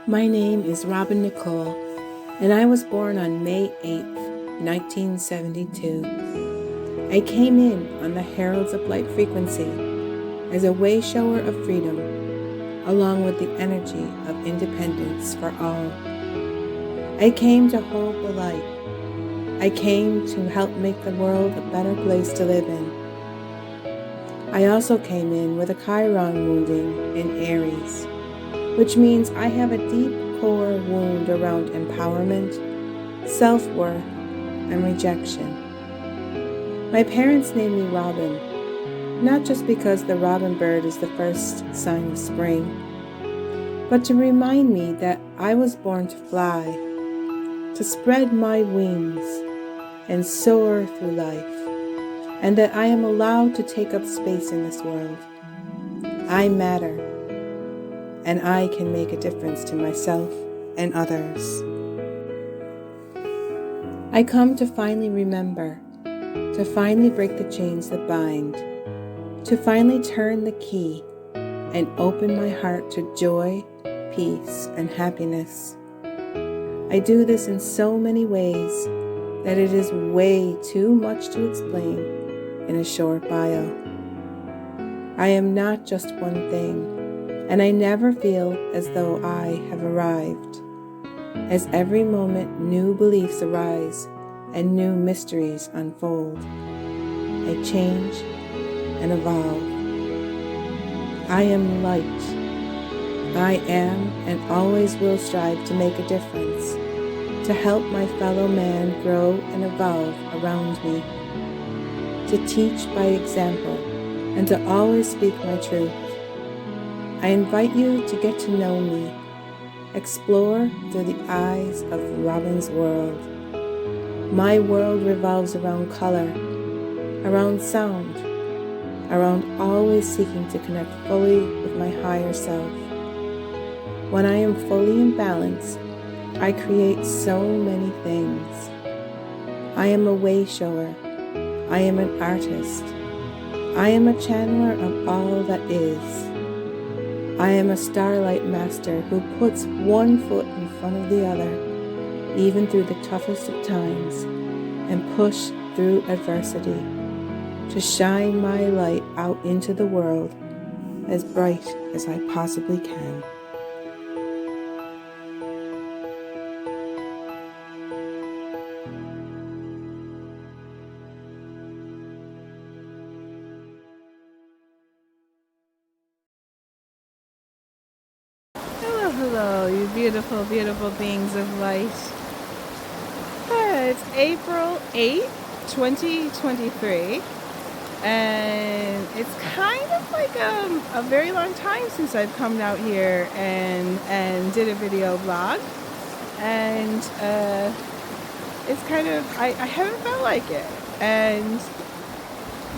My name is Robin Nicole, and I was born on May 8th, 1972. I came in on the Heralds of Light frequency as a way shower of freedom, along with the energy of independence for all. I came to hold the light. I came to help make the world a better place to live in. I also came in with a Chiron wounding in Aries, which means I have a deep core wound around empowerment, self-worth, and rejection. My parents named me Robin, not just because the robin bird is the first sign of spring, but to remind me that I was born to fly, to spread my wings and soar through life, and that I am allowed to take up space in this world. I matter, and I can make a difference to myself and others. I come to finally remember, to finally break the chains that bind, to finally turn the key and open my heart to joy, peace, and happiness. I do this in so many ways that it is way too much to explain in a short bio. I am not just one thing, and I never feel as though I have arrived. As every moment new beliefs arise and new mysteries unfold, I change and evolve. I am light. I am and always will strive to make a difference, to help my fellow man grow and evolve around me, to teach by example, and to always speak my truth. I invite you to get to know me, explore through the eyes of Robin's world. My world revolves around color, around sound, around always seeking to connect fully with my higher self. When I am fully in balance, I create so many things. I am a way shower. I am an artist. I am a channeler of all that is. I am a starlight master who puts one foot in front of the other, even through the toughest of times, and push through adversity, to shine my light out into the world as bright as I possibly can. Hello, you beautiful, beautiful beings of light. It's April 8th, 2023, and it's kind of like a very long time since I've come out here and did a video vlog, and it's kind of, I haven't felt like it, and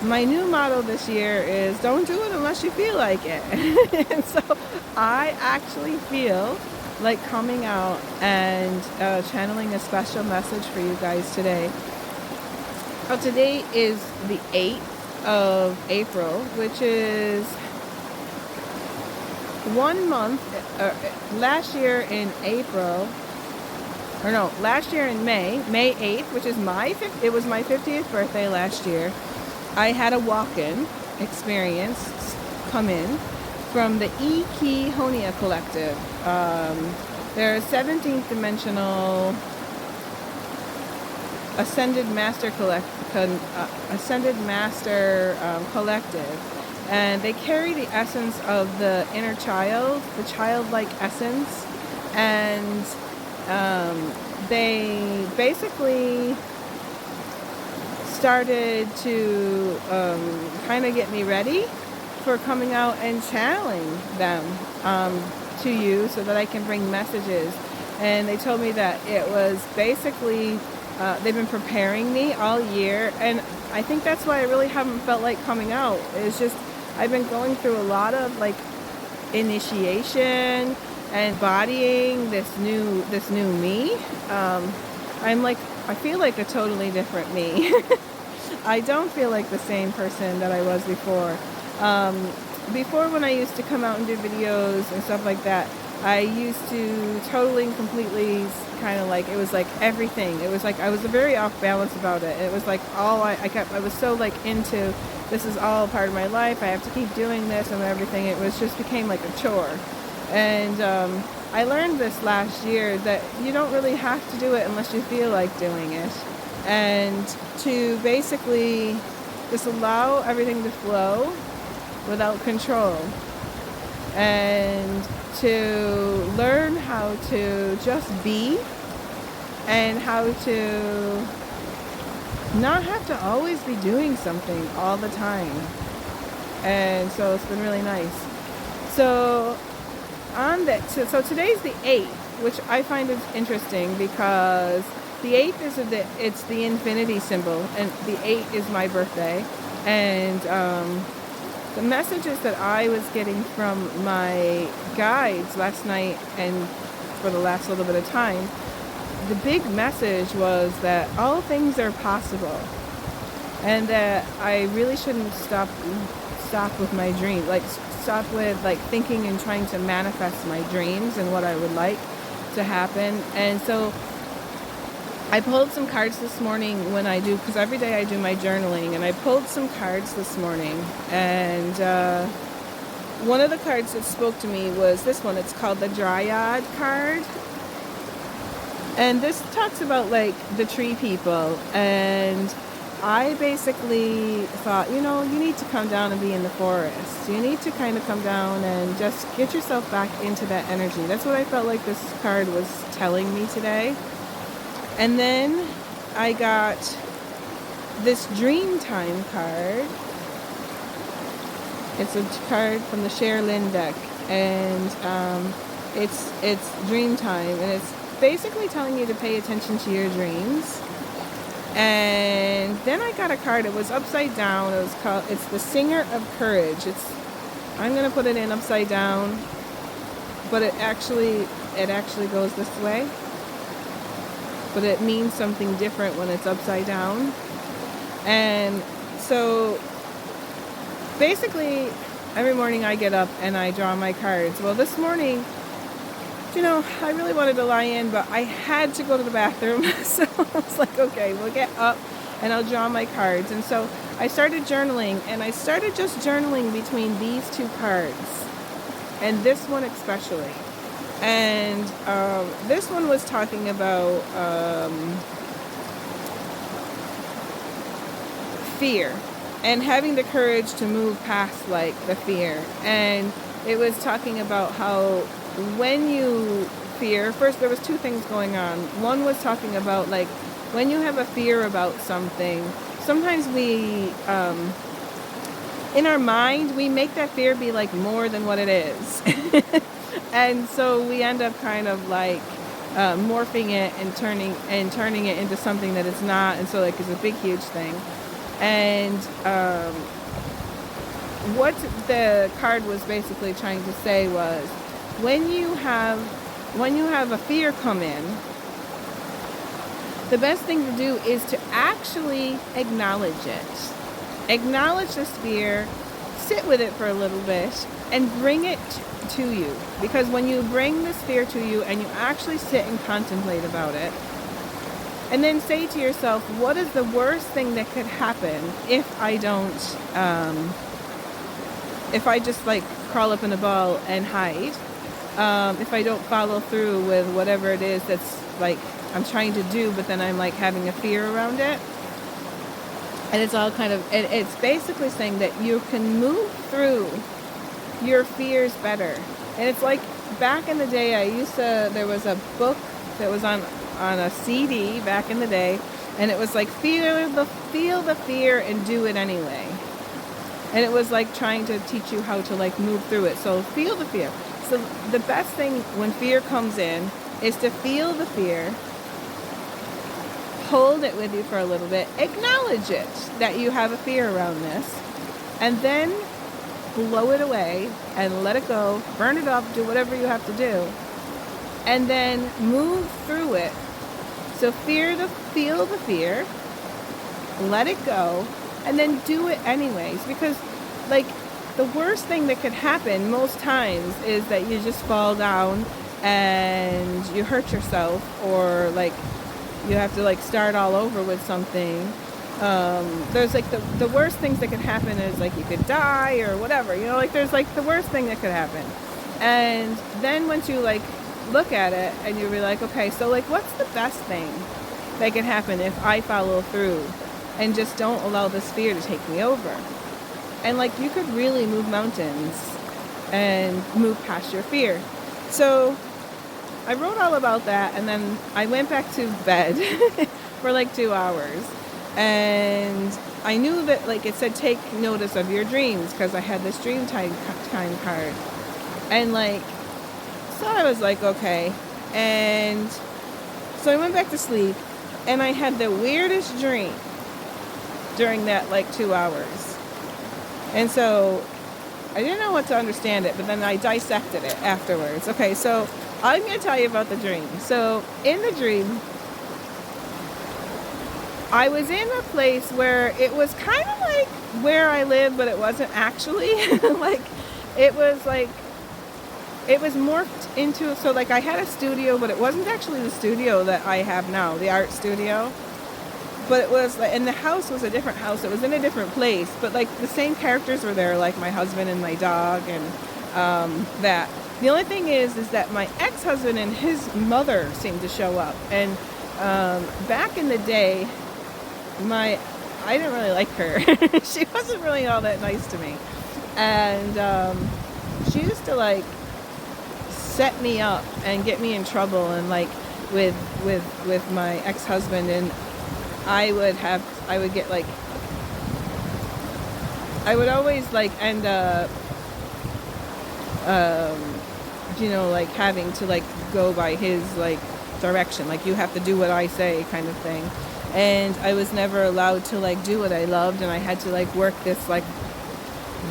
my new motto this year is don't do it unless you feel like it. And so I actually feel like coming out and channeling a special message for you guys today. Well, today is the 8th of April, which is 1 month. Last year in May 8th, which is it was my 50th birthday last year. I had a walk-in experience come in from the Ei-Kie-Honia Collective. They're a 17th dimensional Ascended Master collective, and they carry the essence of the inner child, the childlike essence, and they basically started to kind of get me ready for coming out and channeling them to you so that I can bring messages. And they told me that it was basically they've been preparing me all year, and I think that's why I really haven't felt like coming out. It's just I've been going through a lot of like initiation and embodying this new me. I feel like a totally different me. I don't feel like the same person that I was before. Before, when I used to come out and do videos and stuff like that, I used to totally and completely kind of like, it was like everything. It was like I was very off balance about it. It was like all I was so like into, this is all part of my life. I have to keep doing this and everything. It was just became like a chore. And I learned this last year that you don't really have to do it unless you feel like doing it. And to basically just allow everything to flow without control. And to learn how to just be and how to not have to always be doing something all the time. And so it's been really nice. So on that, so today's the 8th, which I find is interesting because the 8th is it's the infinity symbol, and the 8 is my birthday. And the messages that I was getting from my guides last night and for the last little bit of time, the big message was that all things are possible, and that I really shouldn't stop with my dream, like stop with like thinking and trying to manifest my dreams and what I would like to happen. And so I pulled some cards this morning when I do, because every day I do my journaling, and I pulled some cards this morning, and one of the cards that spoke to me was this one. It's called the Dryad card, and this talks about like the tree people. And I basically thought, you need to come down and be in the forest. You need to kind of come down and just get yourself back into that energy. That's what I felt like this card was telling me today. And then I got this Dreamtime card. It's a card from the Cher-Lynn deck, and it's Dreamtime, and it's basically telling you to pay attention to your dreams. And then I got a card. It was upside down. It's the Singer of Courage. I'm gonna put it in upside down, but it actually goes this way. But it means something different when it's upside down. And so basically every morning I get up and I draw my cards. Well, this morning, I really wanted to lie in, but I had to go to the bathroom. So I was like, okay, we'll get up and I'll draw my cards. And so I started journaling, and I started just journaling between these two cards, and this one especially. And this one was talking about fear and having the courage to move past like the fear. And it was talking about how when you fear, first there was two things going on. One was talking about like when you have a fear about something, sometimes we in our mind we make that fear be like more than what it is. And so we end up kind of like morphing it and turning it into something that it's not. And so like it's a big, huge thing. And what the card was basically trying to say was, when you have a fear come in, the best thing to do is to actually acknowledge it. Acknowledge this fear, sit with it for a little bit, and bring it to you. Because when you bring this fear to you and you actually sit and contemplate about it, and then say to yourself, what is the worst thing that could happen if I don't, if I just like crawl up in a ball and hide, if I don't follow through with whatever it is that's like I'm trying to do, but then I'm like having a fear around it. And it's all kind of, it's basically saying that you can move through your fears better. And it's like back in the day, there was a book that was on a CD back in the day, and it was like feel the fear and do it anyway. And it was like trying to teach you how to like move through it. So feel the fear. So the best thing when fear comes in is to feel the fear, hold it with you for a little bit, acknowledge it that you have a fear around this, and then blow it away and let it go, burn it up, do whatever you have to do, and then move through it. So feel the fear, let it go, and then do it anyways. Because like the worst thing that could happen most times is that you just fall down and you hurt yourself, or like you have to like start all over with something. There's like the worst things that could happen is like you could die or whatever, you know, like there's like the worst thing that could happen. And then once you like look at it and you're like, okay, so like what's the best thing that can happen if I follow through and just don't allow this fear to take me over? And like you could really move mountains and move past your fear. So I wrote all about that, and then I went back to bed for like 2 hours. And I knew that, like, it said take notice of your dreams, because I had this dream time card. And like, so I was like, okay. And so I went back to sleep, and I had the weirdest dream during that like 2 hours. And so I didn't know what to understand it, but then I dissected it afterwards. Okay, so I'm going to tell you about the dream. So in the dream, I was in a place where it was kind of like where I live, but it wasn't actually. Like, it was morphed into, so like I had a studio, but it wasn't actually the studio that I have now, the art studio. But it was like, and the house was a different house. It was in a different place, but like the same characters were there, like my husband and my dog, and that. The only thing is that my ex-husband and his mother seemed to show up. And back in the day, I didn't really like her. She wasn't really all that nice to me. And she used to like set me up and get me in trouble, and like with my ex-husband, and I would always like end up like having to like go by his like direction, like you have to do what I say kind of thing. And I was never allowed to like do what I loved, and I had to like work this like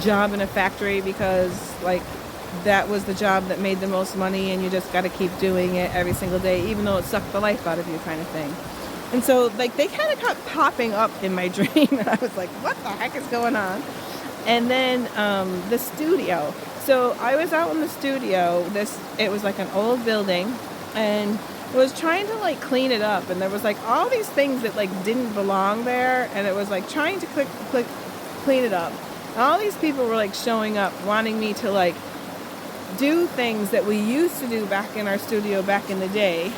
job in a factory because like that was the job that made the most money, and you just got to keep doing it every single day even though it sucked the life out of you kind of thing. And so like they kind of kept popping up in my dream, and I was like, what the heck is going on? And then the studio. So I was out in the studio. It was like an old building, and I was trying to like clean it up, and there was like all these things that like didn't belong there, and it was like trying to clean it up. And all these people were like showing up wanting me to like do things that we used to do back in our studio back in the day.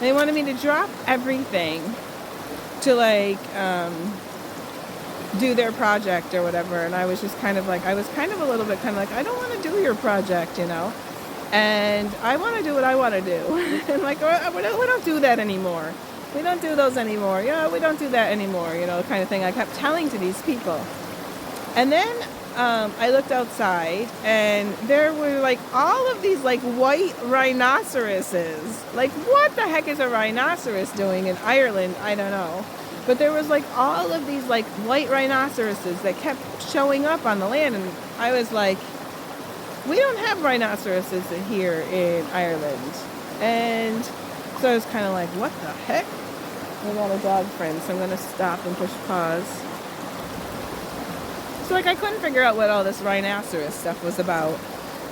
They wanted me to drop everything to like do their project or whatever, and I was just kind of like, I was kind of a little bit kind of like, I don't want to do your project, you know, and I want to do what I want to do. And like, we don't do that anymore. We don't do those anymore. Yeah, we don't do that anymore, you know, kind of thing. I kept telling to these people. And then I looked outside, and there were like all of these like white rhinoceroses. Like, what the heck is a rhinoceros doing in Ireland? I don't know. But there was like all of these like white rhinoceroses that kept showing up on the land, and I was like, we don't have rhinoceroses here in Ireland. And so I was kind of like, what the heck? I got a dog friend, so I'm going to stop and push pause. So like I couldn't figure out what all this rhinoceros stuff was about.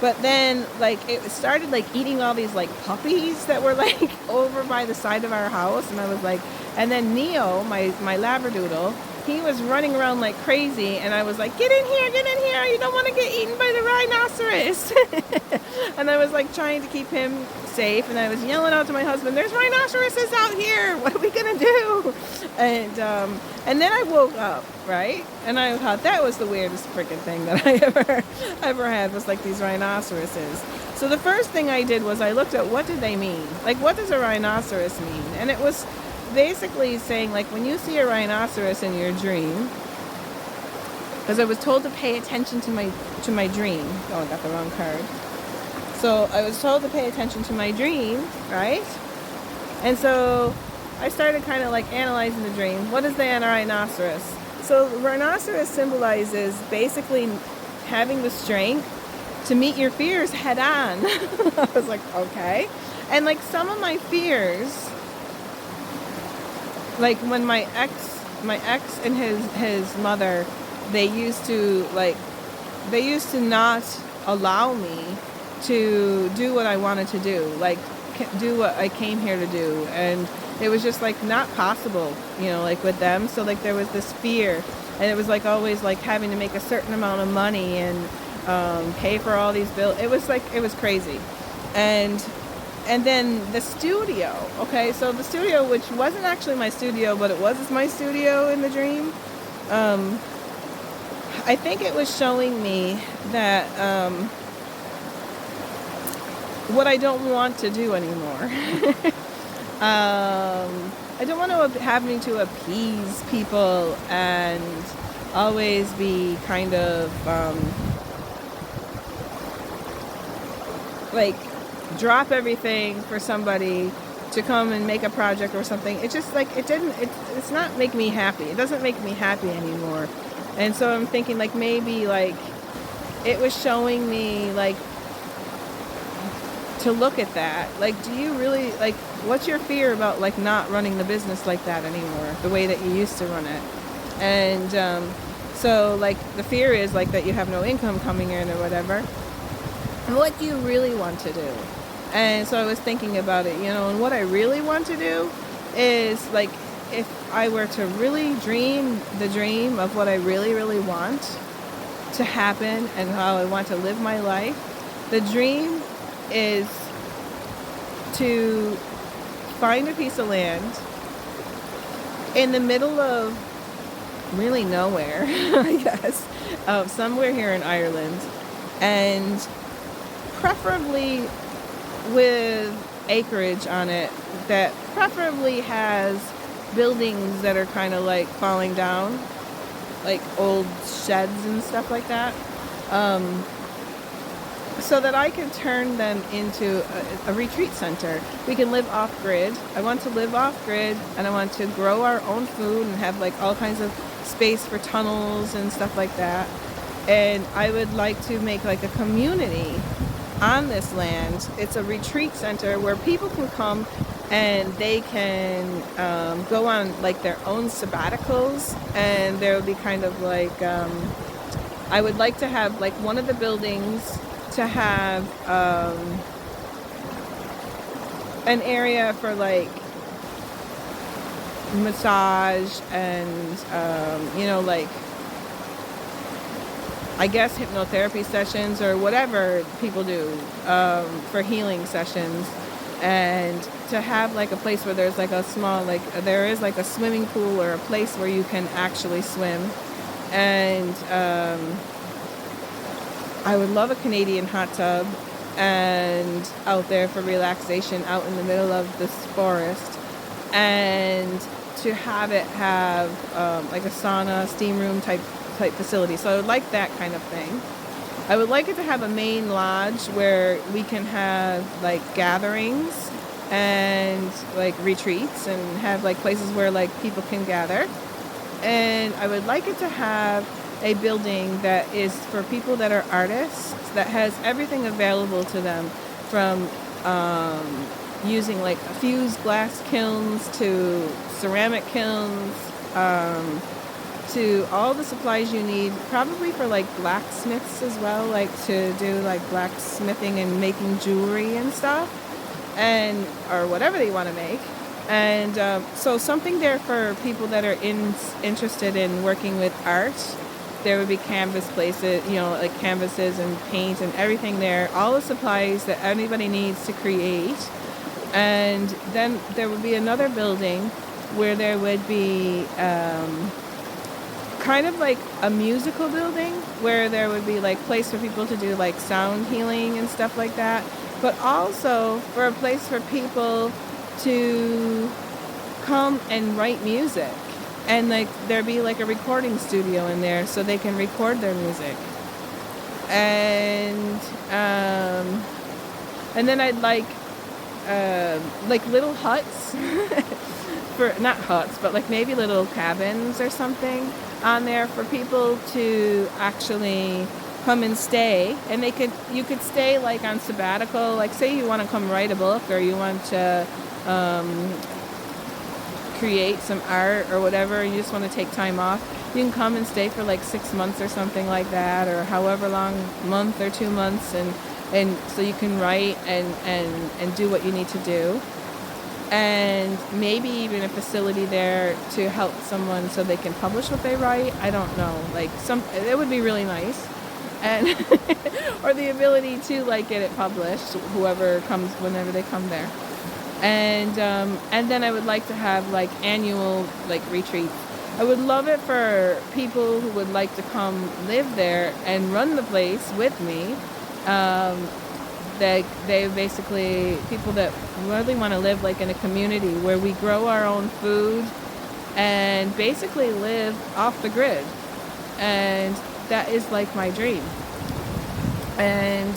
But then like it started like eating all these like puppies that were like over by the side of our house, and I was like, and then Neo, my Labradoodle, he was running around like crazy, and I was like, get in here, you don't want to get eaten by the rhinoceros. And I was like trying to keep him safe, and I was yelling out to my husband, there's rhinoceroses out here, what are we gonna do? And then I woke up, right? And I thought that was the weirdest freaking thing that I ever had, was like these rhinoceroses. So the first thing I did was I looked at what did they mean? Like, what does a rhinoceros mean? And it was basically saying like, when you see a rhinoceros in your dream, because I was told to pay attention to my dream. Oh, I got the wrong card. So I was told to pay attention to my dream, right? And so I started kind of like analyzing the dream. What is the rhinoceros? So the rhinoceros symbolizes basically having the strength to meet your fears head on. I was like, okay. And like some of my fears, like when my ex and his mother, they used to like they used to not allow me to do what I wanted to do, like do what I came here to do. And it was just like not possible, like with them. So like there was this fear, and it was like always like having to make a certain amount of money and pay for all these bills. It was crazy. And then the studio, okay, so the studio, which wasn't actually my studio, but it was my studio in the dream, I think it was showing me that what I don't want to do anymore. I don't want to having to appease people and always be kind of like drop everything for somebody to come and make a project or something. It's just like it's not making me happy. It doesn't make me happy anymore. And so I'm thinking like maybe like it was showing me like to look at that. Like, do you really like, what's your fear about like not running the business like that anymore, the way that you used to run it? And so like the fear is like that you have no income coming in or whatever. And what do you really want to do? And so I was thinking about it, and what I really want to do is like, if I were to really dream the dream of what I really, really want to happen and how I want to live my life, the dream is to find a piece of land in the middle of really nowhere, I guess, somewhere here in Ireland, and preferably with acreage on it that preferably has buildings that are kind of like falling down, like old sheds and stuff like that, so that I can turn them into a retreat center. We can live off grid. I want to live off grid, and I want to grow our own food and have like all kinds of space for tunnels and stuff like that. And I would like to make like a community on this land. It's a retreat center where people can come and they can go on like their own sabbaticals, and there would be kind of like I would like to have like one of the buildings to have an area for like massage and like I guess hypnotherapy sessions or whatever people do for healing sessions, and to have like a place where there's like a small, like there is like a swimming pool or a place where you can actually swim. And I would love a Canadian hot tub and out there for relaxation out in the middle of this forest, and to have it have like a sauna, steam room type facility. So I would like that kind of thing. I would like it to have a main lodge where we can have like gatherings and like retreats and have like places where like people can gather. And I would like it to have a building that is for people that are artists, that has everything available to them, from using like fused glass kilns to ceramic kilns, to all the supplies you need, probably for like blacksmiths as well, like to do like blacksmithing and making jewelry and stuff, and or whatever they want to make. And so something there for people that are interested in working with art. There would be canvas places, like canvases and paint and everything there, all the supplies that anybody needs to create. And then there would be another building where there would be kind of like a musical building, where there would be like place for people to do like sound healing and stuff like that, but also for a place for people to come and write music. And like there'd be like a recording studio in there so they can record their music. And then I'd like little huts for, not huts, but like maybe little cabins or something on there for people to actually come and stay. And you could stay like on sabbatical, like say you want to come write a book, or you want to create some art or whatever, and you just want to take time off. You can come and stay for like 6 months or something like that, or however long, month or 2 months, and so you can write and do what you need to do. And maybe even a facility there to help someone so they can publish what they write. I don't know. Like it would be really nice. And or the ability to like get it published, whoever comes, whenever they come there. And then I would like to have like annual like retreats. I would love it for people who would like to come live there and run the place with me. They basically, people that really want to live like in a community where we grow our own food and basically live off the grid. And that is like my dream. And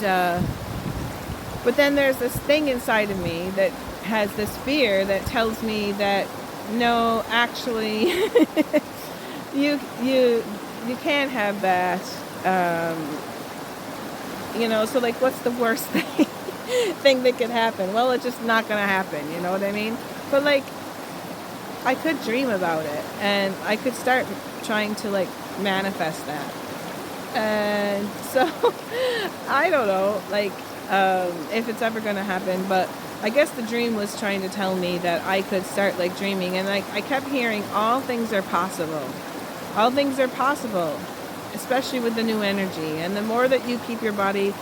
but then there's this thing inside of me that has this fear that tells me that no, actually you can't have that. So like, what's the worst thing that could happen? Well, it's just not gonna happen, you know what I mean? But like, I could dream about it, and I could start trying to like manifest that. And so I don't know, like, if it's ever gonna happen, but I guess the dream was trying to tell me that I could start like dreaming, and like I kept hearing all things are possible. All things are possible, especially with the new energy. And the more that you keep your body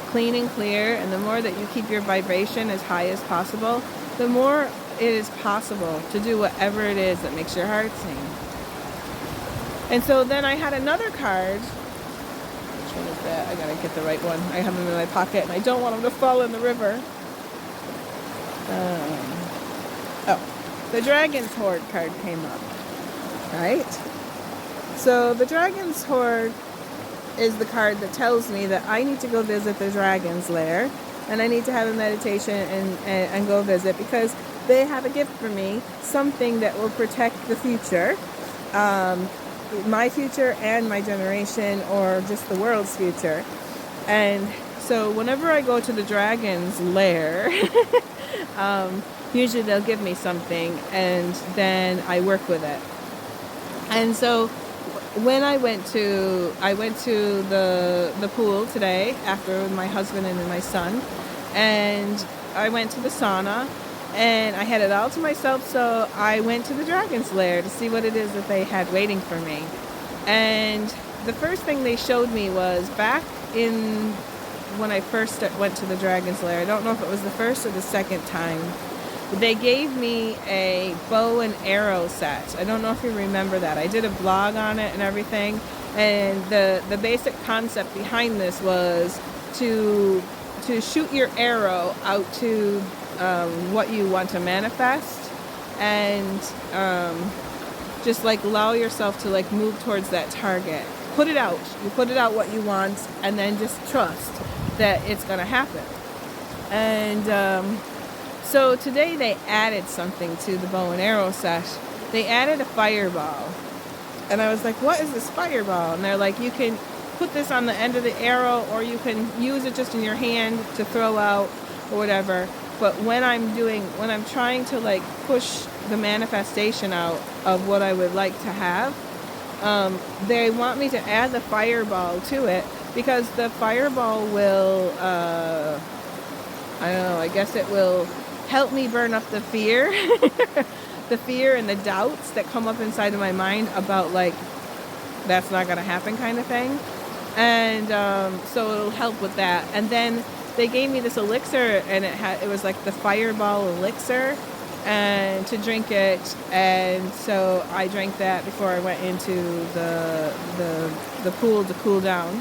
clean and clear, and the more that you keep your vibration as high as possible, the more it is possible to do whatever it is that makes your heart sing. And so then I had another card. Which one is that? I gotta get the right one. I have them in my pocket, and I don't want them to fall in the river. The Dragon's Hoard card came up. Right? So the Dragon's Hoard is the card that tells me that I need to go visit the Dragon's Lair, and I need to have a meditation and go visit, because they have a gift for me, something that will protect the future, my future and my generation, or just the world's future. And so whenever I go to the Dragon's Lair, usually they'll give me something, and then I work with it. And so when I went to the pool today after with my husband and my son, and I went to the sauna, and I had it all to myself, so I went to the Dragon's Lair to see what it is that they had waiting for me. And the first thing they showed me was back in when I first went to the Dragon's Lair. I don't know if it was the first or the second time. They gave me a bow and arrow set. I don't know if you remember that. I did a blog on it and everything. And the basic concept behind this was to shoot your arrow out to what you want to manifest, and just like allow yourself to like move towards that target. Put it out. You put it out what you want, and then just trust that it's going to happen. And so today they added something to the bow and arrow set. They added a fireball. And I was like, what is this fireball? And they're like, you can put this on the end of the arrow, or you can use it just in your hand to throw out or whatever. But when I'm trying to like push the manifestation out of what I would like to have, they want me to add the fireball to it, because the fireball will, I don't know, I guess it will help me burn up the fear, the fear and the doubts that come up inside of my mind about like, that's not going to happen kind of thing. And so it'll help with that. And then they gave me this elixir, and it was like the fireball elixir, and to drink it. And so I drank that before I went into the pool to cool down.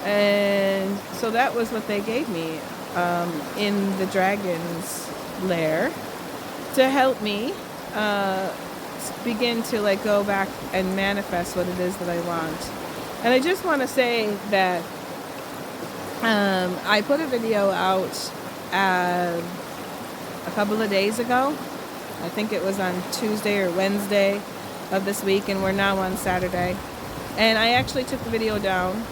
And so that was what they gave me in the Dragon's Lair to help me begin to like go back and manifest what it is that I want. And I just want to say that I put a video out a couple of days ago. I think it was on Tuesday or Wednesday of this week, and we're now on Saturday. And I actually took the video down,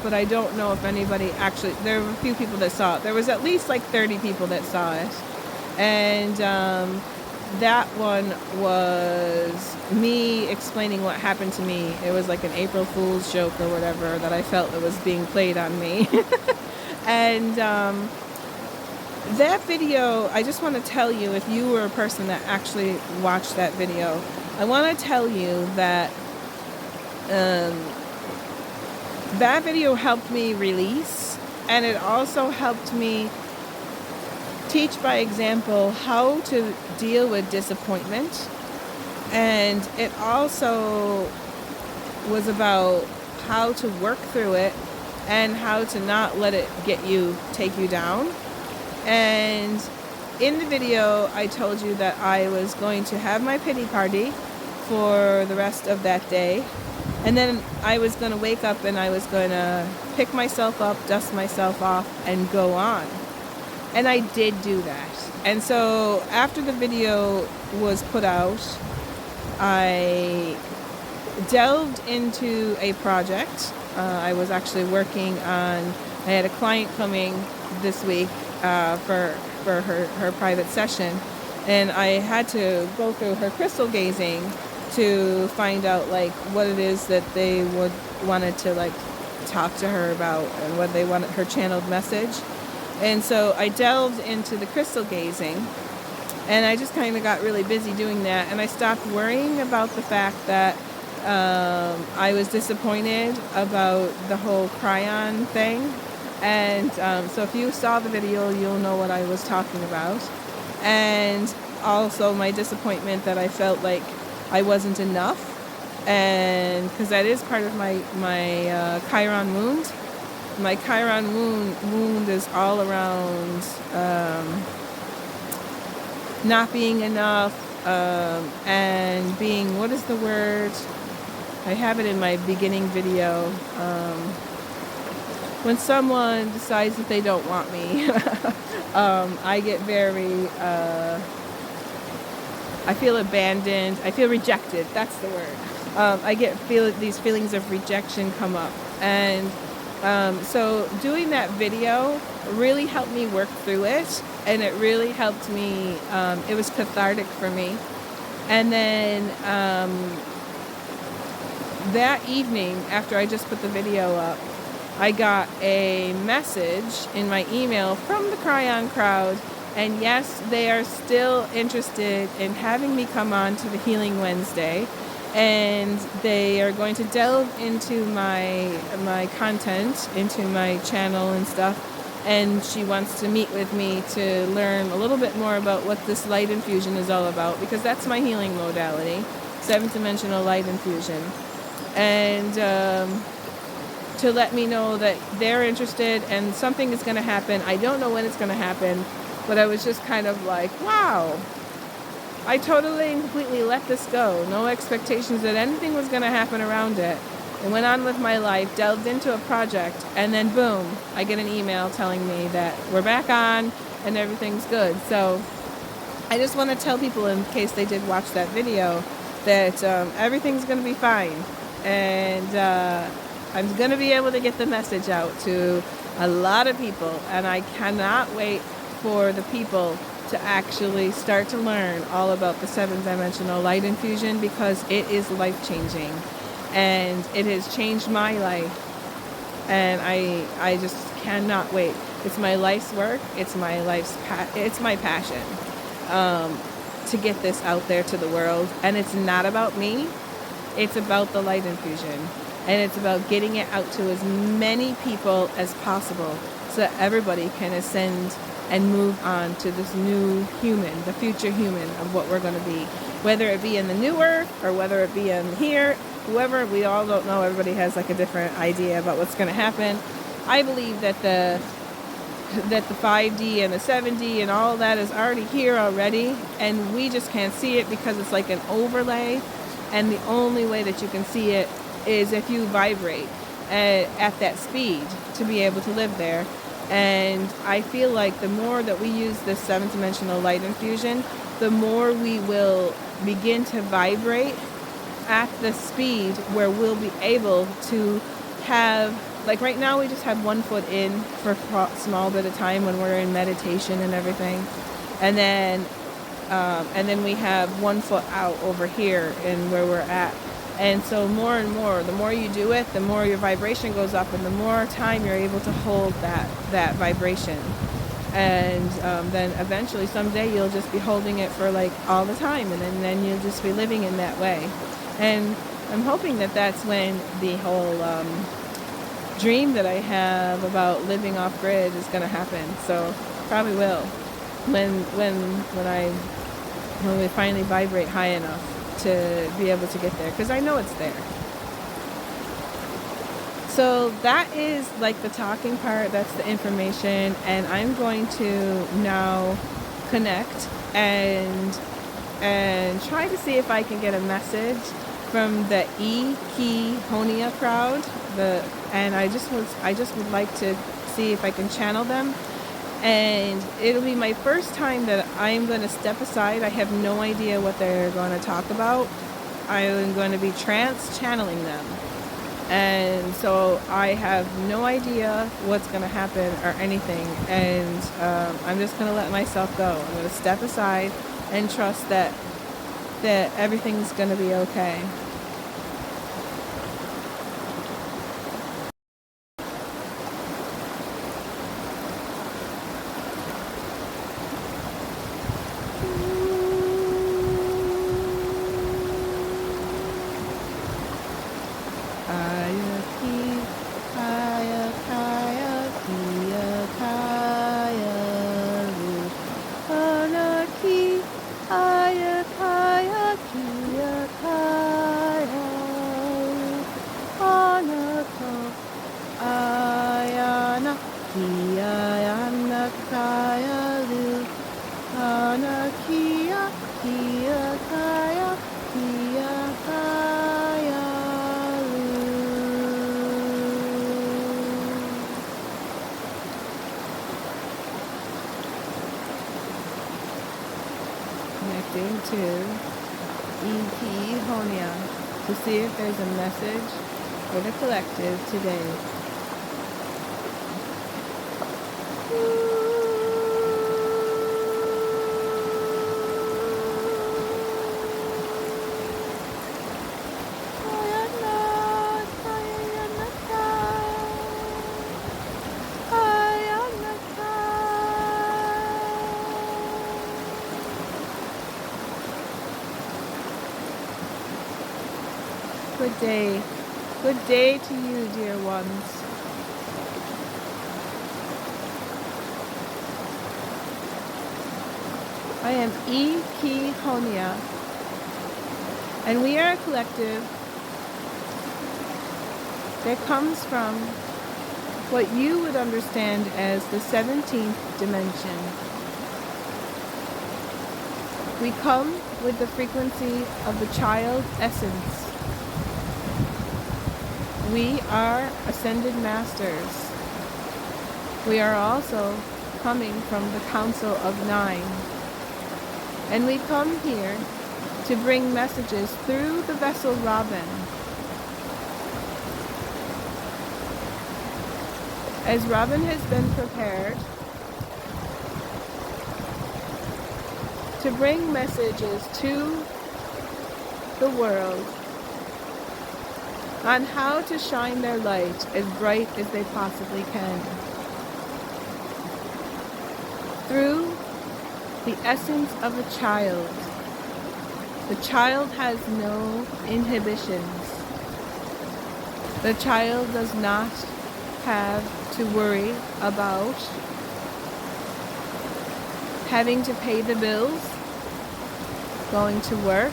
but I don't know if anybody actually, there were a few people that saw it. There was at least like 30 people that saw it. And that one was me explaining what happened to me. It was like an April Fool's joke or whatever that I felt that was being played on me. And that video, I just want to tell you, if you were a person that actually watched that video, I want to tell you that that video helped me release, and it also helped me teach by example how to deal with disappointment. And it also was about how to work through it and how to not let it take you down. And in the video, I told you that I was going to have my pity party for the rest of that day. And then I was going to wake up and I was going to pick myself up, dust myself off, and go on. And I did do that. And so after the video was put out, I delved into a project. I was actually working on, I had a client coming this week for her private session. And I had to go through her crystal gazing to find out like what it is that they wanted to like talk to her about and what they wanted, her channeled message. And so I delved into the crystal gazing, and I just kind of got really busy doing that, and I stopped worrying about the fact that I was disappointed about the whole cryon thing. And so if you saw the video, you'll know what I was talking about. And also my disappointment that I felt like I wasn't enough, and because that is part of my Chiron wound. My Chiron wound is all around not being enough and being, what is the word? I have it in my beginning video. When someone decides that they don't want me, I get very, I feel abandoned. I feel rejected. That's the word. These feelings of rejection come up. And so doing that video really helped me work through it. And it really helped me. It was cathartic for me. And then that evening, after I just put the video up, I got a message in my email from the Cryon crowd. And yes, they are still interested in having me come on to the Healing Wednesday. And they are going to delve into my content, into my channel and stuff. And she wants to meet with me to learn a little bit more about what this light infusion is all about, because that's my healing modality, 7th dimensional light infusion. And to let me know that they're interested and something is going to happen. I don't know when it's going to happen, but I was just kind of like, wow, I totally and completely let this go. No expectations that anything was going to happen around it. And went on with my life, delved into a project, and then boom, I get an email telling me that we're back on and everything's good. So I just want to tell people, in case they did watch that video, that everything's going to be fine. And I'm going to be able to get the message out to a lot of people. And I cannot wait for the people to actually start to learn all about the 7th dimensional light infusion, because it is life-changing. And it has changed my life. And I just cannot wait. It's my life's work. It's my it's my passion to get this out there to the world. And it's not about me. It's about the light infusion. And it's about getting it out to as many people as possible so that everybody can ascend and move on to this new human, the future human of what we're going to be. Whether it be in the new earth or whether it be in here, whoever, we all don't know. Everybody has like a different idea about what's going to happen. I believe that the 5D and the 7D and all that is already here already, and we just can't see it because it's like an overlay. And the only way that you can see it is if you vibrate at that speed to be able to live there. And I feel like the more that we use this 7th dimensional light infusion, the more we will begin to vibrate at the speed where we'll be able to have, like right now we just have 1 foot in for a small bit of time when we're in meditation and everything. And then and then we have 1 foot out over here in where we're at. And so more and more, the more you do it, the more your vibration goes up, and the more time you're able to hold that vibration. And then eventually someday you'll just be holding it for like all the time, and then you'll just be living in that way. And I'm hoping that that's when the whole dream that I have about living off grid is going to happen. So probably will when we finally vibrate high enough to be able to get there, because I know it's there. So that is like the talking part, that's the information, and I'm going to now connect and try to see if I can get a message from the Ei-Kie-Honia crowd. And I just would like to see if I can channel them. And it'll be my first time that I'm going to step aside. I have no idea what they're going to talk about. I am going to be channeling them. And so I have no idea what's going to happen or anything. And I'm just going to let myself go. I'm going to step aside and trust that everything's going to be okay. Connecting to Ei-Kie-Honia to see if there's a message for the collective today. Good day. Good day to you, dear ones. I am Ei-Kie-Honia, and we are a collective that comes from what you would understand as the 17th dimension. We come with the frequency of the child essence. We are ascended masters. We are also coming from the Council of Nine. And we come here to bring messages through the vessel Robin. As Robin has been prepared to bring messages to the world on how to shine their light as bright as they possibly can. Through the essence of a child. The child has no inhibitions. The child does not have to worry about having to pay the bills, going to work.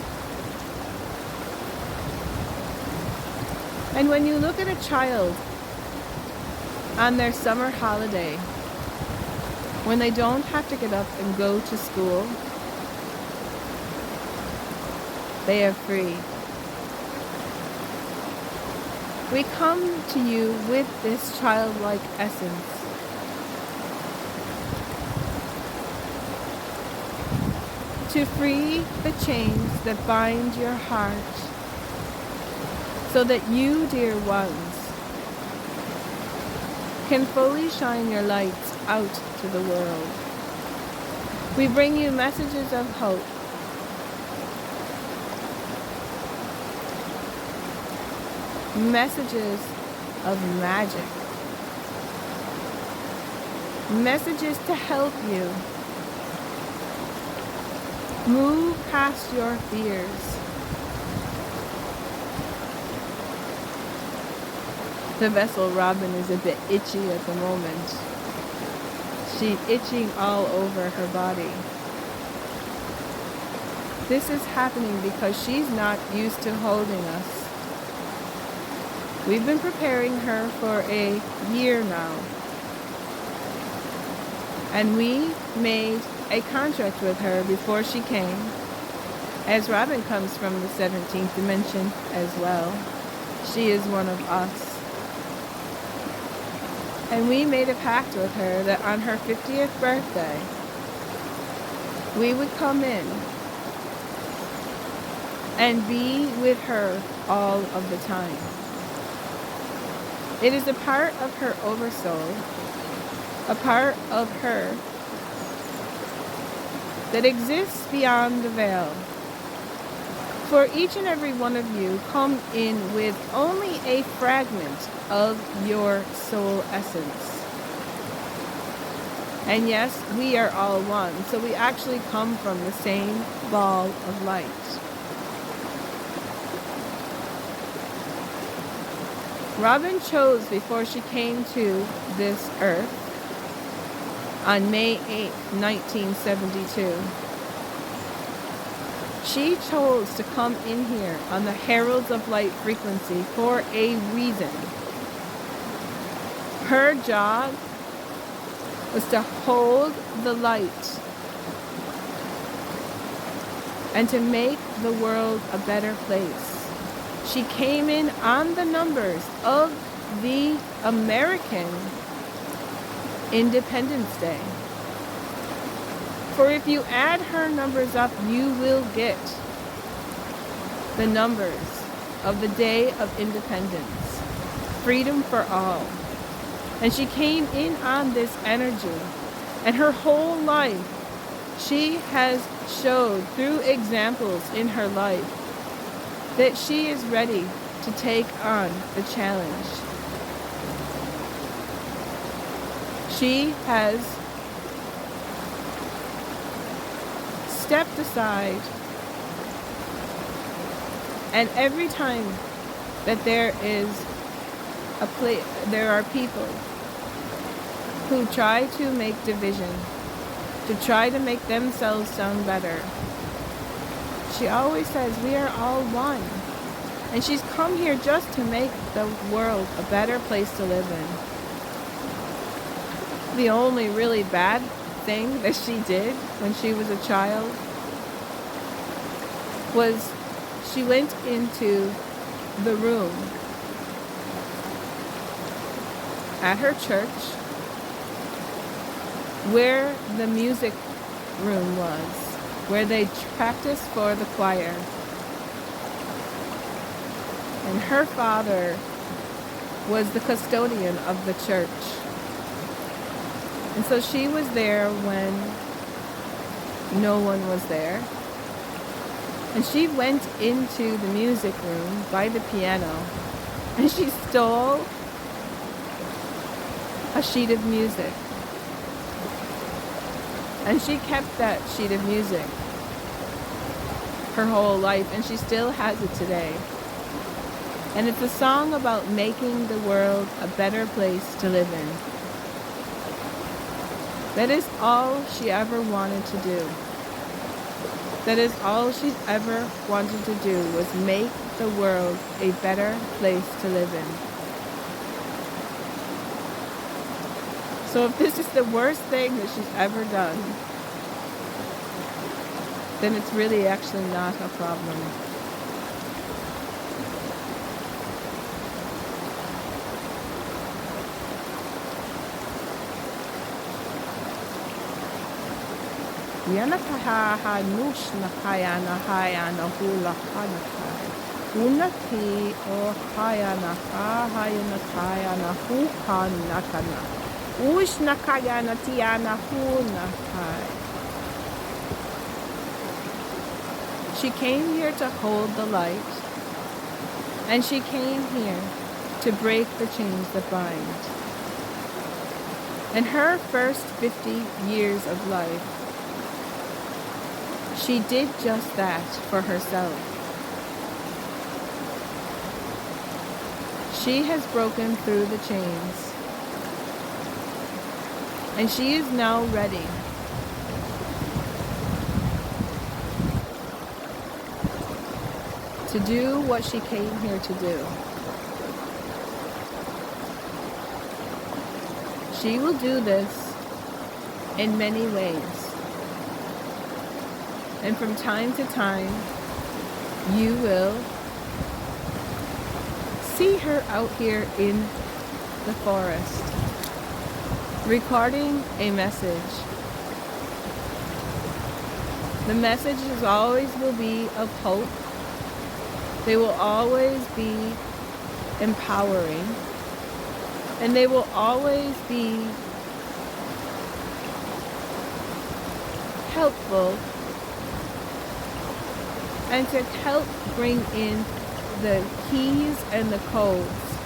And when you look at a child on their summer holiday, when they don't have to get up and go to school, they are free. We come to you with this childlike essence. To free the chains that bind your heart, so that you, dear ones, can fully shine your lights out to the world. We bring you messages of hope, messages of magic, messages to help you move past your fears. The vessel Robin is a bit itchy at the moment. She's itching all over her body. This is happening because she's not used to holding us. We've been preparing her for a year now. And we made a contract with her before she came, as Robin comes from the 17th dimension as well. She is one of us. And we made a pact with her that on her 50th birthday, we would come in and be with her all of the time. It is a part of her oversoul, a part of her that exists beyond the veil. For each and every one of you come in with only a fragment of your soul essence. And yes, we are all one, so we actually come from the same ball of light. Robin chose before she came to this earth on May 8, 1972. She chose to come in here on the Heralds of Light frequency for a reason. Her job was to hold the light and to make the world a better place. She came in on the numbers of the American Independence Day. For if you add her numbers up, you will get the numbers of the Day of Independence. Freedom for all. And she came in on this energy. And her whole life, she has showed through examples in her life that she is ready to take on the challenge. She has stepped aside, and every time that there are people who try to make division, to try to make themselves sound better, she always says, we are all one. And she's come here just to make the world a better place to live in. The only really bad thing that she did when she was a child was she went into the room at her church where the music room was, where they practiced for the choir. And her father was the custodian of the church. And so she was there when no one was there. And she went into the music room by the piano and she stole a sheet of music. And she kept that sheet of music her whole life, and she still has it today. And it's a song about making the world a better place to live in. That is all she ever wanted to do. That is all she's ever wanted to do, was make the world a better place to live in. So if this is the worst thing that she's ever done, then it's really actually not a problem. Yanakaha nush nakaya nahaya nahula hanakai. Unaki o haya nakaya nakaya nahuka nakana. Ush nakaya natiana hunakai. She came here to hold the light, And she came here to break the chains that bind. In her first 50 years of life, she did just that for herself. She has broken through the chains, and she is now ready to do what she came here to do. She will do this in many ways. And from time to time, you will see her out here in the forest, recording a message. The messages always will be of hope. They will always be empowering. And they will always be helpful and to help bring in the keys and the codes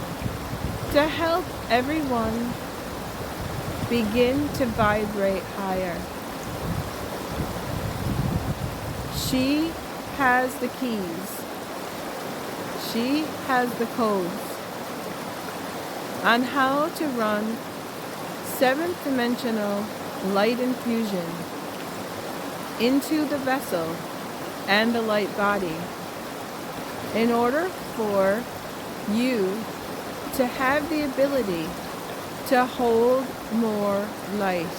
to help everyone begin to vibrate higher. She has the keys. She has the codes on how to run 7th dimensional light infusion into the vessel and the light body in order for you to have the ability to hold more light,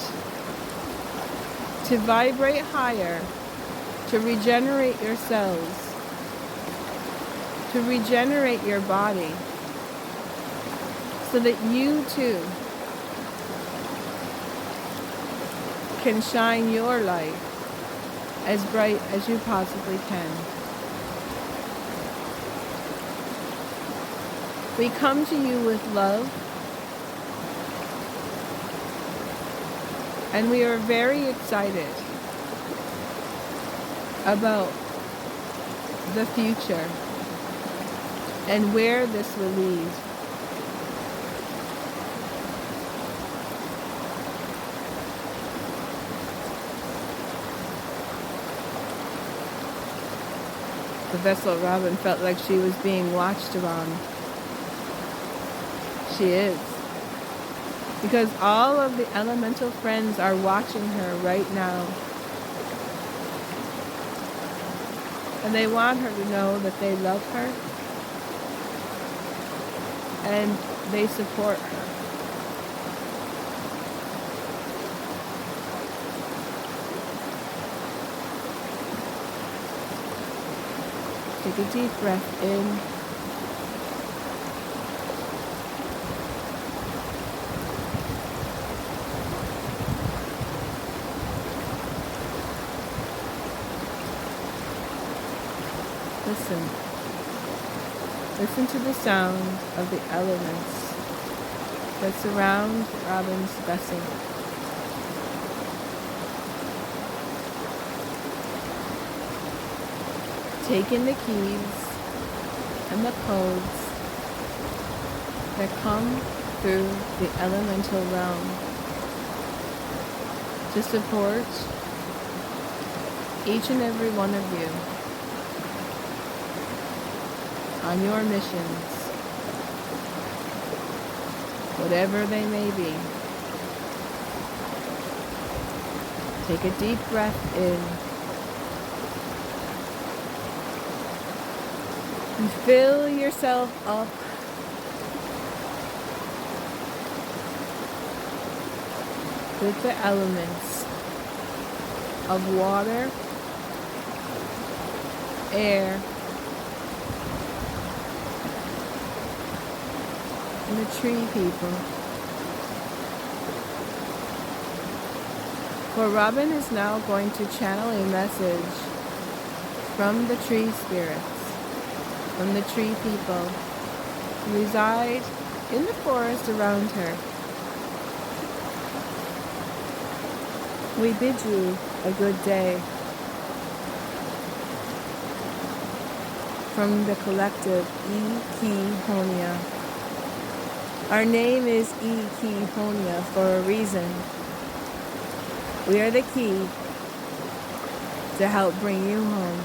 to vibrate higher, to regenerate your cells, to regenerate your body, so that you too can shine your light as bright as you possibly can. We come to you with love, and we are very excited about the future and where this will lead. The vessel Robin felt like she was being watched around. She is. Because all of the elemental friends are watching her right now. And they want her to know that they love her and they support her. Take a deep breath in. Listen. Listen to the sound of the elements that surround Robin's vessel. Take in the keys and the codes that come through the elemental realm to support each and every one of you on your missions, whatever they may be. Take a deep breath in and fill yourself up with the elements of water, air, and the tree people. For Robin is now going to channel a message from the tree spirits, from the tree people who reside in the forest around her. We bid you a good day. from the collective Ei-Kie-Honia. Our name is Ei-Kie-Honia for a reason. We are the key to help bring you home.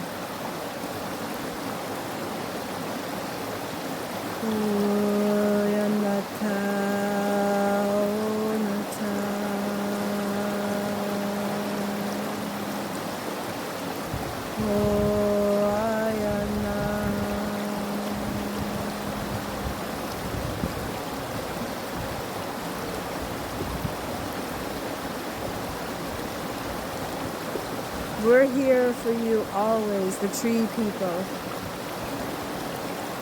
We're here for you always, the tree people.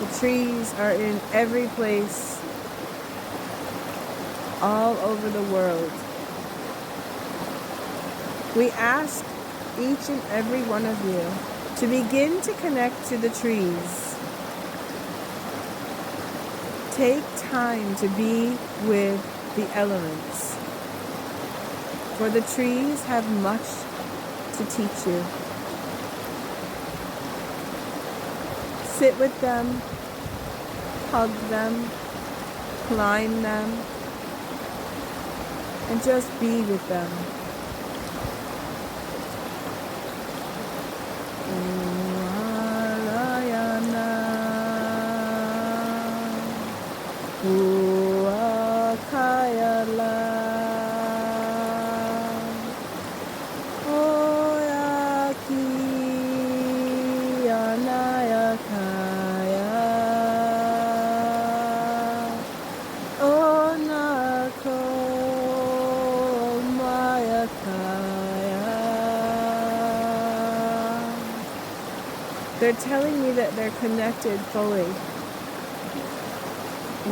The trees are in every place, all over the world. We ask each and every one of you to begin to connect to the trees. Take time to be with the elements, for the trees have much to teach you. Sit with them, hug them, climb them, and just be with them. They're telling me that they're connected fully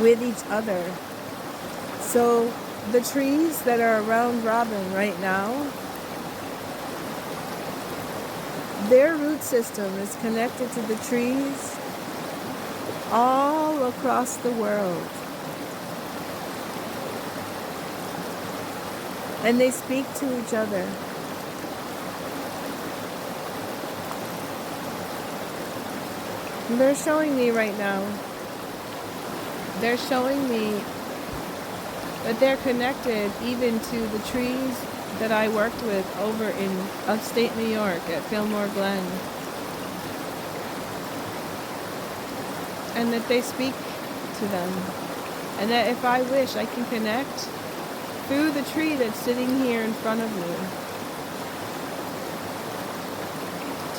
with each other. So the trees that are around Robin right now, their root system is connected to the trees all across the world. And they speak to each other. They're showing me right now, they're showing me that they're connected even to the trees that I worked with over in upstate New York at Fillmore Glen. And that they speak to them. And that if I wish, I can connect through the tree that's sitting here in front of me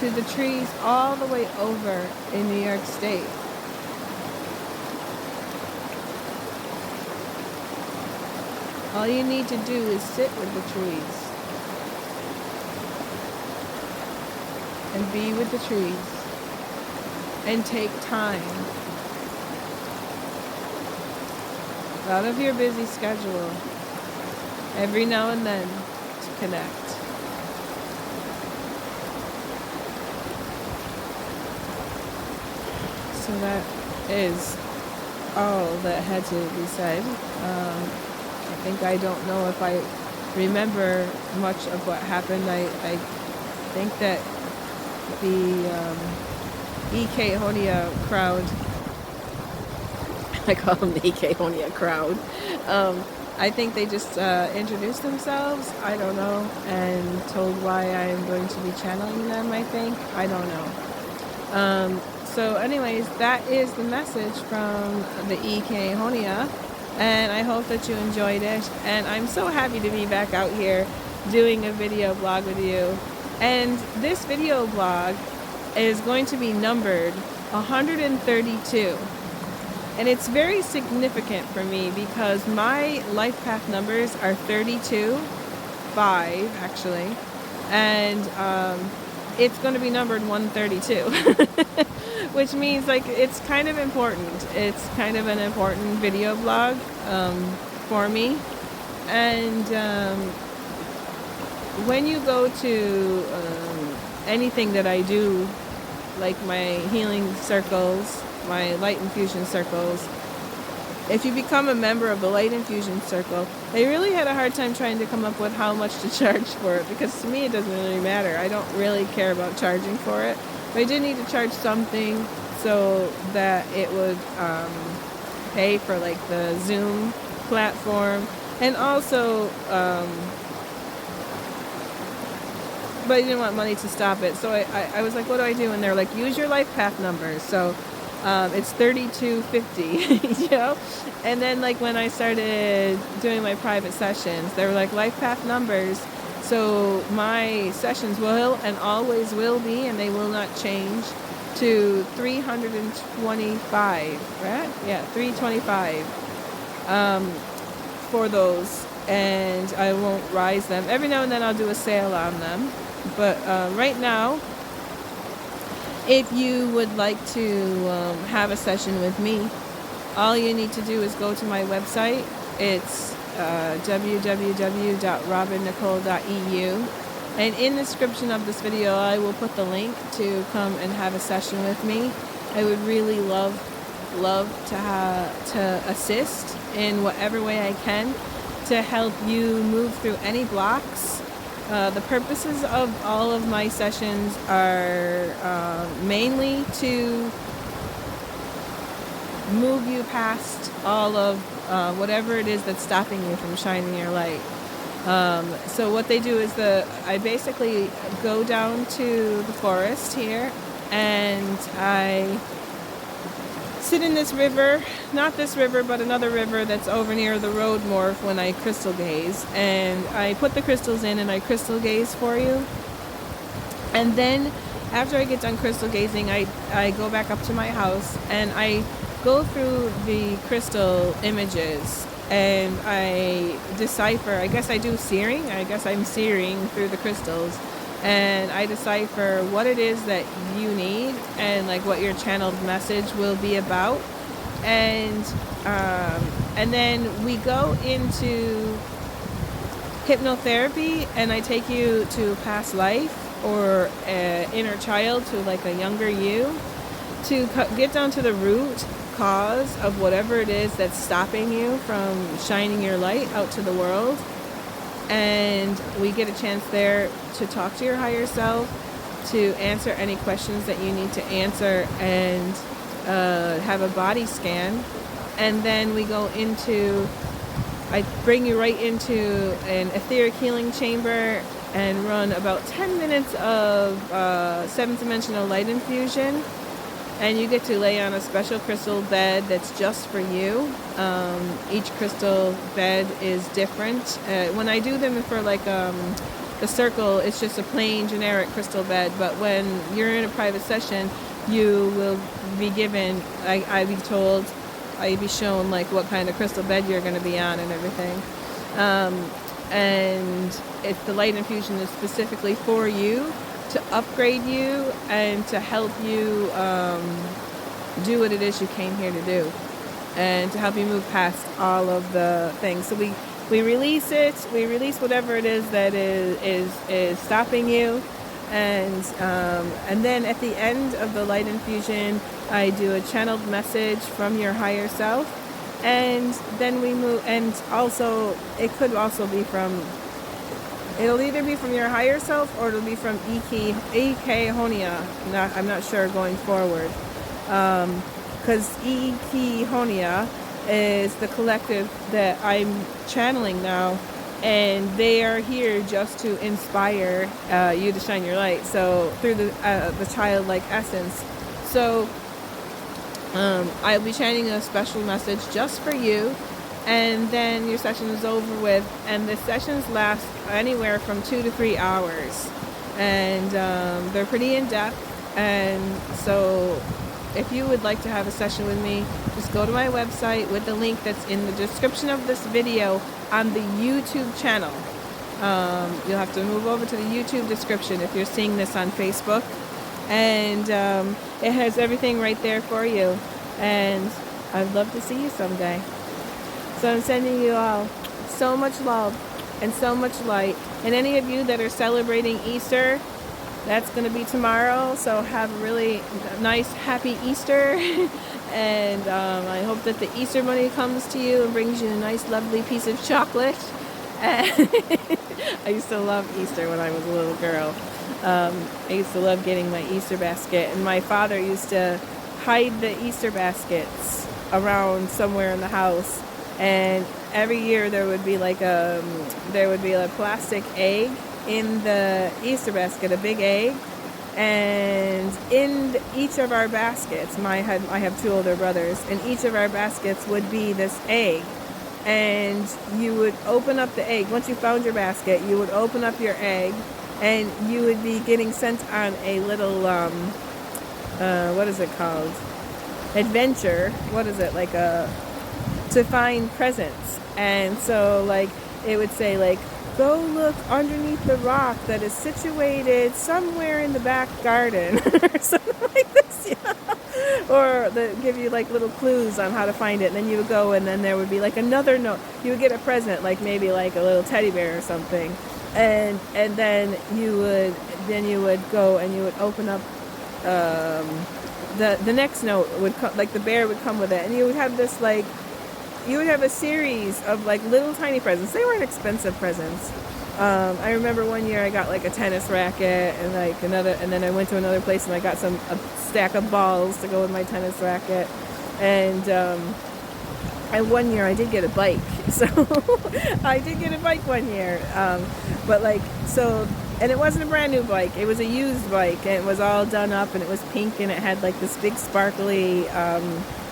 to the trees all the way over in New York State. All you need to do is sit with the trees and be with the trees and take time out of your busy schedule every now and then to connect. So that is all that had to be said. I don't know if I remember much of what happened. I think that the Ei-Kie-Honia crowd, I call them the Ei-Kie-Honia crowd, I think they just introduced themselves, I don't know, and told why I'm going to be channeling them, I think. I don't know. So anyways, that is the message from the Ei-Kie-Honia, and I hope that you enjoyed it. And I'm so happy to be back out here doing a video blog with you. And this video blog is going to be numbered 132. And it's very significant for me because my life path numbers are 32, 5 actually, and it's going to be numbered 132. Which means like it's kind of important. It's kind of an important video blog for me. And when you go to anything that I do, like my healing circles, my light infusion circles, if you become a member of the light infusion circle, I really had a hard time trying to come up with how much to charge for it, because to me it doesn't really matter. I don't really care about charging for it. But I did need to charge something, so that it would pay for like the Zoom platform, and also but I didn't want money to stop it. So I was like, what do I do? And they're like, use your life path numbers. So it's 3250, you know? And then like when I started doing my private sessions, they were like life path numbers. So my sessions will and always will be, and they will not change, to 325, right? Yeah, 325 for those. And I won't rise them. Every now and then I'll do a sale on them. But right now, if you would like to have a session with me, all you need to do is go to my website. It's www.robinnicole.eu. And in the description of this video, I will put the link to come and have a session with me. I would really love to assist in whatever way I can to help you move through any blocks. The purposes of all of my sessions are mainly to move you past all of whatever it is that's stopping you from shining your light. So what they do is I basically go down to the forest here, and I sit in this river, not this river, but another river that's over near the road morph when I crystal gaze. And I put the crystals in and I crystal gaze for you. And then after I get done crystal gazing, I go back up to my house and I go through the crystal images and I decipher. I guess I do searing. I guess I'm searing through the crystals. And I decipher what it is that you need and like what your channeled message will be about. And then we go into hypnotherapy, and I take you to a past life or inner child, to like a younger you, to get down to the root cause of whatever it is that's stopping you from shining your light out to the world. And we get a chance there to talk to your higher self, to answer any questions that you need to answer, and have a body scan. And then we go into, I bring you right into an etheric healing chamber and run about 10 minutes of 7th dimensional light infusion. And you get to lay on a special crystal bed that's just for you. Each crystal bed is different. When I do them for like the circle, it's just a plain generic crystal bed. But when you're in a private session, you will be given, I'd be told, I'd be shown like what kind of crystal bed you're going to be on and everything. And the light infusion is specifically for you, to upgrade you and to help you do what it is you came here to do, and to help you move past all of the things. So we release it. We release whatever it is that is stopping you, and then at the end of the light infusion, I do a channeled message from your higher self, and then we move. And also, it could also be from. It'll either be from your higher self or it'll be from Ei-Kie-Honia. I'm not sure going forward. Because Ei-Kie-Honia is the collective that I'm channeling now. And they are here just to inspire you to shine your light. So through the childlike essence. So I'll be channeling a special message just for you. And then your session is over with, and the sessions last anywhere from 2 to 3 hours, and they're pretty in-depth. And so if you would like to have a session with me, just go to my website with the link that's in the description of this video on the YouTube channel. You'll have to move over to the YouTube description if you're seeing this on Facebook, and it has everything right there for you, and I'd love to see you someday. So I'm sending you all so much love and so much light. And any of you that are celebrating Easter, that's going to be tomorrow. So have a really nice, happy Easter. And I hope that the Easter bunny comes to you and brings you a nice, lovely piece of chocolate. And I used to love Easter when I was a little girl. I used to love getting my Easter basket. And my father used to hide the Easter baskets around somewhere in the house, and every year there would be like a plastic egg in the Easter basket, a big egg, and in each of our baskets, I have two older brothers, and each of our baskets would be this egg. And you would open up the egg. Once you found your basket, you would open up your egg, and you would be getting sent on a little, what is it called? Adventure. What is it? Like to find presents. And so, like, it would say, like, go look underneath the rock that is situated somewhere in the back garden, or something like this, you know? Or they give you like little clues on how to find it, and then you would go, and then there would be like another note. You would get a present, like maybe like a little teddy bear or something, and then you would go and you would open up the next note would come, like the bear would come with it, and you would have this like. You would have a series of like little tiny presents. They weren't expensive presents. I remember one year I got like a tennis racket and like another, and then I went to another place and I got a stack of balls to go with my tennis racket. And one year I did get a bike. So I did get a bike one year. But like, so, and it wasn't a brand new bike. It was a used bike, and it was all done up, and it was pink, and it had like this big sparkly,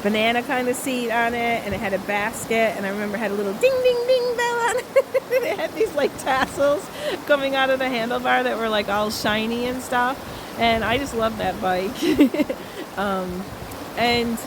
banana kind of seat on it, and it had a basket, and I remember it had a little ding ding ding bell on it. It had these like tassels coming out of the handlebar that were like all shiny and stuff, and I just loved that bike. And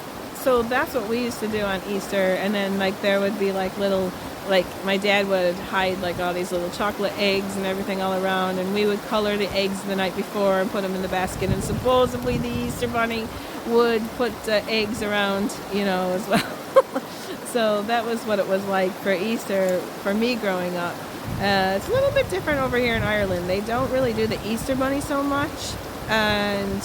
so that's what we used to do on Easter. And then like there would be like little, like my dad would hide like all these little chocolate eggs and everything all around, and we would color the eggs the night before and put them in the basket, and supposedly the Easter bunny would put eggs around, you know, as well. So that was what it was like for Easter for me growing up. It's a little bit different over here in Ireland. They don't really do the Easter bunny so much, and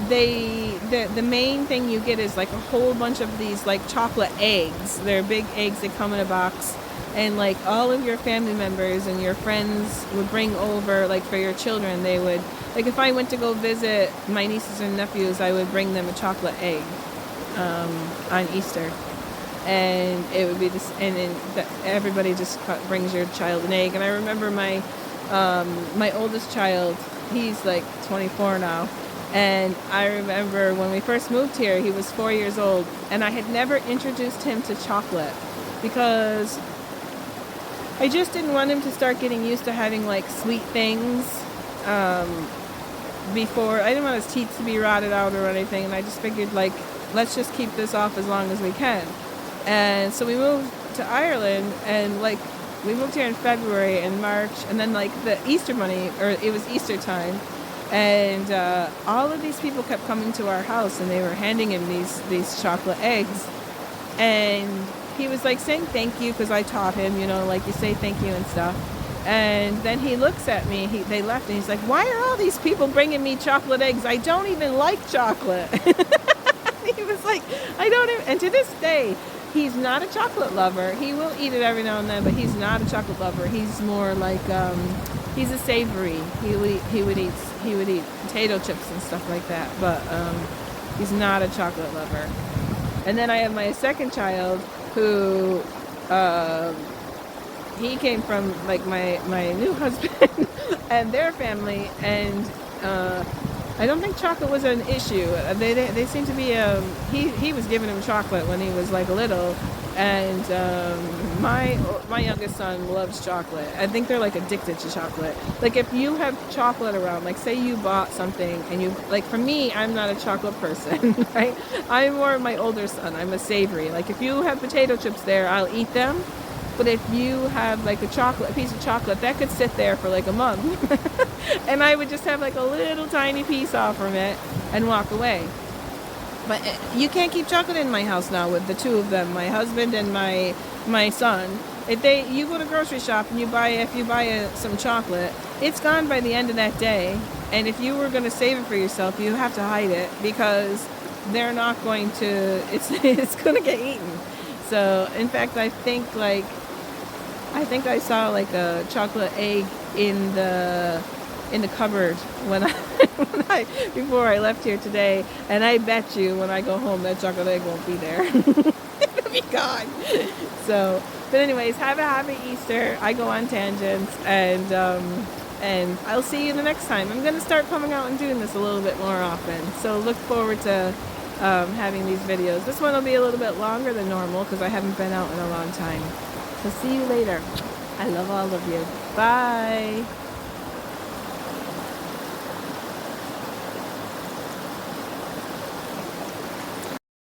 the main thing you get is like a whole bunch of these like chocolate eggs. They're big eggs that come in a box, and like all of your family members and your friends would bring over, like for your children, they would, like if I went to go visit my nieces and nephews, I would bring them a chocolate egg on Easter, and it would be this, and then everybody just brings your child an egg. And I remember my oldest child, he's like 24 now, and I remember when we first moved here, he was 4 years old, and I had never introduced him to chocolate because I just didn't want him to start getting used to having like sweet things before. I didn't want his teeth to be rotted out or anything, and I just figured like, let's just keep this off as long as we can. And so we moved to Ireland, and like we moved here in February and March, and then like the Easter bunny, or it was Easter time, and all of these people kept coming to our house, and they were handing him these chocolate eggs, and he was like saying thank you because I taught him, you know, like you say thank you and stuff. And then he looks at me, they left, and he's like, why are all these people bringing me chocolate eggs? I don't even like chocolate. He was like, I don't even, and to this day, he's not a chocolate lover. He will eat it every now and then, but he's not a chocolate lover. He's more like, he's a savory. He would eat potato chips and stuff like that, but he's not a chocolate lover. And then I have my second child, who he came from like my new husband and their family, and I don't think chocolate was an issue. They seem to be he was giving him chocolate when he was like little, and my youngest son loves chocolate. I think they're like addicted to chocolate. Like if you have chocolate around, like say you bought something and you, like for me, I'm not a chocolate person, right? I'm more my older son. I'm a savory. Like if you have potato chips there, I'll eat them. But if you have like a piece of chocolate, that could sit there for like a month. And I would just have like a little tiny piece off from it and walk away. But you can't keep chocolate in my house now with the two of them, my husband and my son. If you go to grocery shop and if you buy some chocolate, it's gone by the end of that day. And if you were going to save it for yourself, you have to hide it because they're not going to, it's going to get eaten. So in fact, I think I saw like a chocolate egg in in the cupboard when before I left here today, and I bet you when I go home that chocolate egg won't be there. It'll be gone. So, but anyways, have a happy Easter. I go on tangents, and I'll see you the next time. I'm going to start coming out and doing this a little bit more often. So look forward to having these videos. This one will be a little bit longer than normal because I haven't been out in a long time. So see you later. I love all of you. Bye.